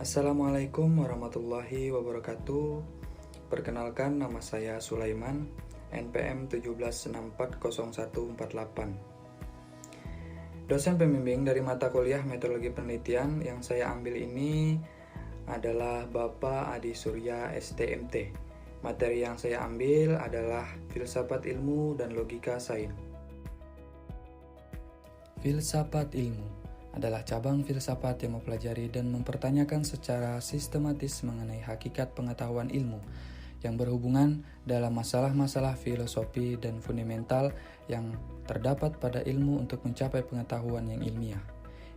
Assalamualaikum warahmatullahi wabarakatuh. Perkenalkan, nama saya Sulaiman, NPM 17640148. Dosen pembimbing dari mata kuliah Metodologi Penelitian yang saya ambil ini adalah Bapak Adi Surya STMT. Materi yang saya ambil adalah Filsafat Ilmu dan Logika Sains. Filsafat ilmu adalah cabang filsafat yang mempelajari dan mempertanyakan secara sistematis mengenai hakikat pengetahuan ilmu yang berhubungan dalam masalah-masalah filosofi dan fundamental yang terdapat pada ilmu untuk mencapai pengetahuan yang ilmiah.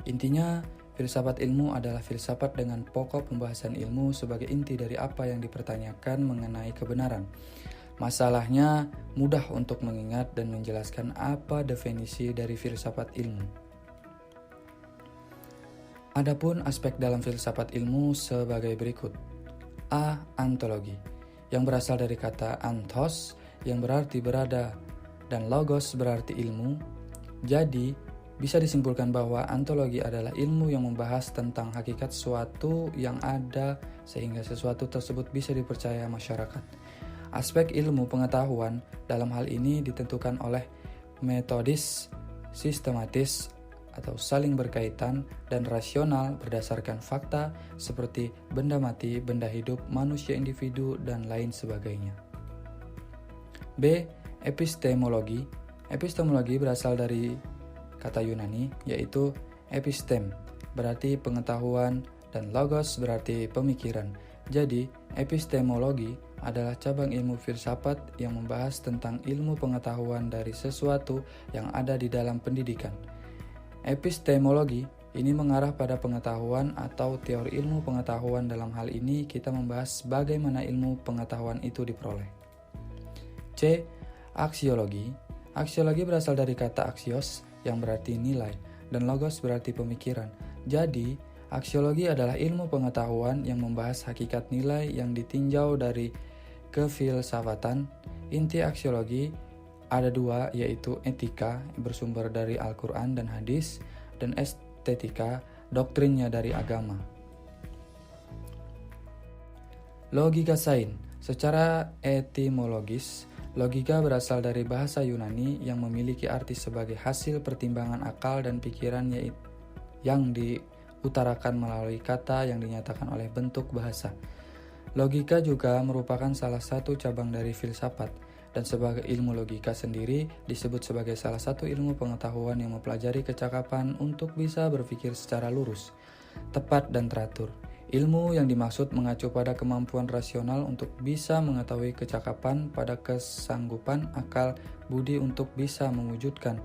Intinya, filsafat ilmu adalah filsafat dengan pokok pembahasan ilmu sebagai inti dari apa yang dipertanyakan mengenai kebenaran. Masalahnya mudah untuk mengingat dan menjelaskan apa definisi dari filsafat ilmu. Adapun aspek dalam filsafat ilmu sebagai berikut. A. Ontologi, yang berasal dari kata anthos, yang berarti berada, dan logos berarti ilmu. Jadi, bisa disimpulkan bahwa ontologi adalah ilmu yang membahas tentang hakikat sesuatu yang ada sehingga sesuatu tersebut bisa dipercaya masyarakat. Aspek ilmu pengetahuan dalam hal ini ditentukan oleh metodis, sistematis, atau saling berkaitan, dan rasional berdasarkan fakta seperti benda mati, benda hidup, manusia individu, dan lain sebagainya. B. Epistemologi. Epistemologi berasal dari kata Yunani, yaitu epistem, berarti pengetahuan, dan logos berarti pemikiran. Jadi, epistemologi adalah cabang ilmu filsafat yang membahas tentang ilmu pengetahuan dari sesuatu yang ada di dalam pendidikan. Epistemologi ini mengarah pada pengetahuan atau teori ilmu pengetahuan. Dalam hal ini kita membahas bagaimana ilmu pengetahuan itu diperoleh. C. Aksiologi. Aksiologi berasal dari kata aksios yang berarti nilai dan logos berarti pemikiran. Jadi, aksiologi adalah ilmu pengetahuan yang membahas hakikat nilai yang ditinjau dari kefilsafatan. Inti aksiologi ada dua, yaitu etika bersumber dari Al-Quran dan hadis, dan estetika doktrinnya dari agama. Logika sains. Secara etimologis, logika berasal dari bahasa Yunani yang memiliki arti sebagai hasil pertimbangan akal dan pikiran yang diutarakan melalui kata yang dinyatakan oleh bentuk bahasa. Logika juga merupakan salah satu cabang dari filsafat, dan sebagai ilmu logika sendiri disebut sebagai salah satu ilmu pengetahuan yang mempelajari kecakapan untuk bisa berpikir secara lurus, tepat, dan teratur. Ilmu yang dimaksud mengacu pada kemampuan rasional untuk bisa mengetahui kecakapan, pada kesanggupan akal budi untuk bisa mewujudkan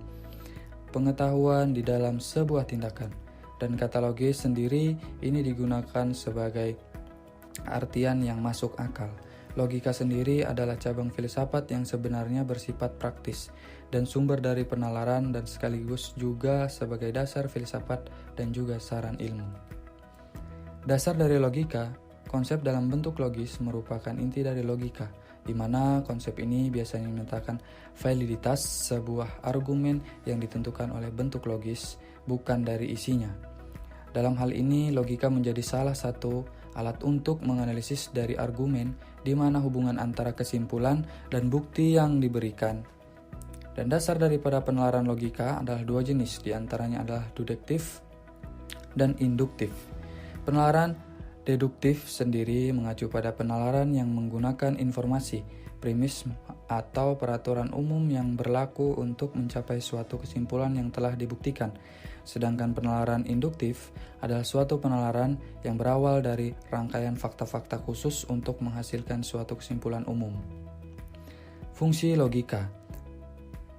pengetahuan di dalam sebuah tindakan. Dan kata logis sendiri ini digunakan sebagai artian yang masuk akal. Logika sendiri adalah cabang filsafat yang sebenarnya bersifat praktis dan sumber dari penalaran, dan sekaligus juga sebagai dasar filsafat dan juga saran ilmu. Dasar dari logika, konsep dalam bentuk logis merupakan inti dari logika, di mana konsep ini biasanya menyatakan validitas sebuah argumen yang ditentukan oleh bentuk logis, bukan dari isinya. Dalam hal ini, logika menjadi salah satu alat untuk menganalisis dari argumen, di mana hubungan antara kesimpulan dan bukti yang diberikan. Dan dasar daripada penalaran logika adalah dua jenis, diantaranya adalah deduktif dan induktif. Penalaran deduktif sendiri mengacu pada penalaran yang menggunakan informasi, premis, atau peraturan umum yang berlaku untuk mencapai suatu kesimpulan yang telah dibuktikan. Sedangkan penalaran induktif adalah suatu penalaran yang berawal dari rangkaian fakta-fakta khusus untuk menghasilkan suatu kesimpulan umum. Fungsi logika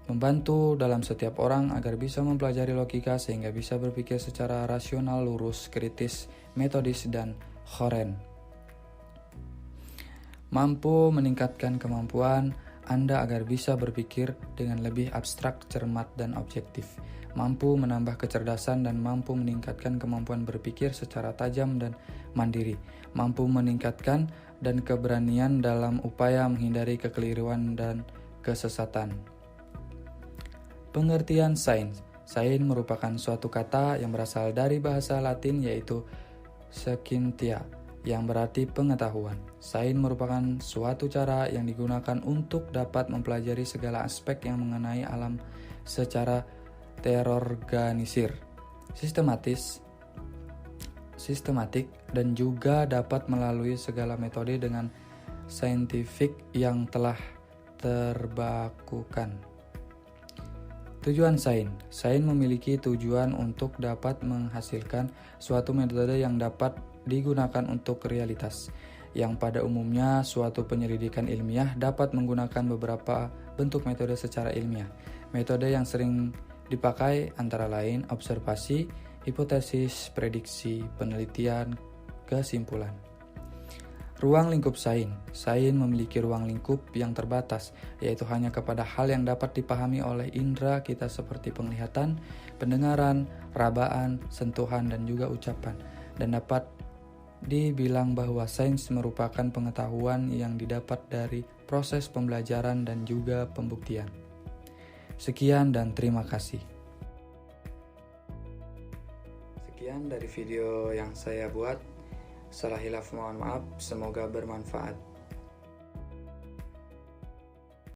membantu dalam setiap orang agar bisa mempelajari logika sehingga bisa berpikir secara rasional, lurus, kritis, metodis, dan koren. Mampu meningkatkan kemampuan Anda agar bisa berpikir dengan lebih abstrak, cermat, dan objektif. Mampu menambah kecerdasan dan mampu meningkatkan kemampuan berpikir secara tajam dan mandiri. Mampu meningkatkan dan keberanian dalam upaya menghindari kekeliruan dan kesesatan. Pengertian sains. Sains merupakan suatu kata yang berasal dari bahasa Latin, yaitu Scientia, yang berarti pengetahuan. Sains merupakan suatu cara yang digunakan untuk dapat mempelajari segala aspek yang mengenai alam secara terorganisir, sistematik, dan juga dapat melalui segala metode dengan saintifik yang telah terbakukan. Tujuan sains. Sains memiliki tujuan untuk dapat menghasilkan suatu metode yang dapat digunakan untuk realitas, yang pada umumnya suatu penyelidikan ilmiah dapat menggunakan beberapa bentuk metode secara ilmiah. Metode yang sering dipakai antara lain observasi, hipotesis, prediksi, penelitian, kesimpulan. Ruang lingkup sains. Sains memiliki ruang lingkup yang terbatas, yaitu hanya kepada hal yang dapat dipahami oleh indera kita seperti penglihatan, pendengaran, rabaan, sentuhan, dan juga ucapan. Dan dapat dibilang bahwa sains merupakan pengetahuan yang didapat dari proses pembelajaran dan juga pembuktian. Sekian dan terima kasih. Sekian dari video yang saya buat. Salah hilaf mohon maaf, semoga bermanfaat.